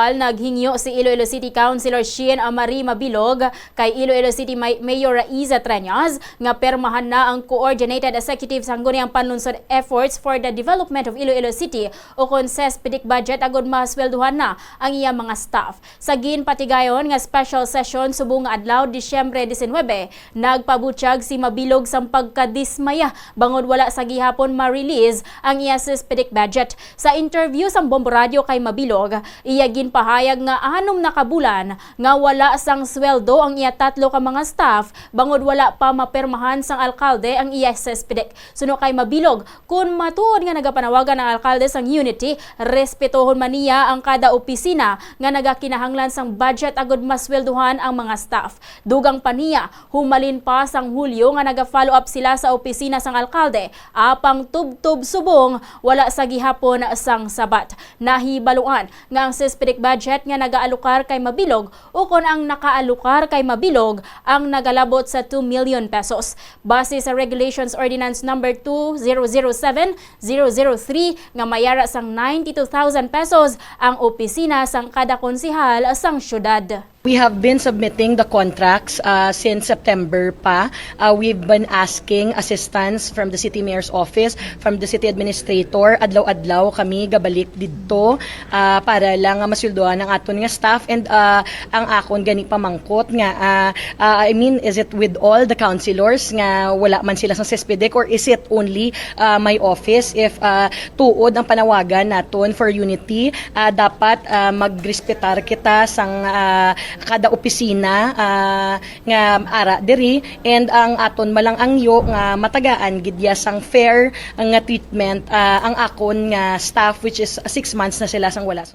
Naghingyo si Iloilo City Councilor Shean Marie Mabilog kay Iloilo City Mayor Raiza Treñas nga permahan na ang Coordinated Executive Sangguniang Panlunsod Efforts for the Development of Iloilo City o konses pidik budget agud maswelduhan na ang iyang mga staff. Sa ginpatigayon nga special session subong adlaw Disyembre 19, nagpabutyag si Mabilog sang pagkadismaya bangod wala sa gihapon ma-release ang iya pidik budget. Sa interview sa Bombo Radio kay Mabilog, iya pahayag nga 6 na kabulan nga wala sang sweldo ang iya 3 ka mga staff bangod wala pa mapermahan sang alkalde ang iya SSPDEC. Suno kay Mabilog, kung matuod nga nagapanawagan ang alkalde sang unity, respetohon man niya ang kada opisina nga nagakinahanglan sang budget agud maswelduhan ang mga staff. Dugang pa niya, humalin pa sang Hulyo nga naga-follow up sila sa opisina sang alkalde apang tub-tub subong wala sa gihapon sang sabat. Nahibaluan nga ang SSPDEC budget nga nagaalukar kay Mabilog o kung ang nakaalukar kay Mabilog ang nagalabot sa 2 million pesos. Base sa Regulations Ordinance number 2007-003 nga mayara sang 92,000 pesos ang opisina sang kada konsihal sang syudad. We have been submitting the contracts since September pa. We've been asking assistance from the City Mayor's Office, from the City Administrator. Adlaw-adlaw kami gabalik dito para lang masulduhan ang aton nga staff and ang akon gani pamangkot nga is it with all the councilors nga wala man sila sa SSPDEC or is it only my office? If tuod ang panawagan naton for unity, dapat magrespetar kita sang kada opisina nga ara diri and ang aton malang angyo nga matagaan gidya sang fair nga treatment ang akon nga staff which is 6 months na sila sang wala sang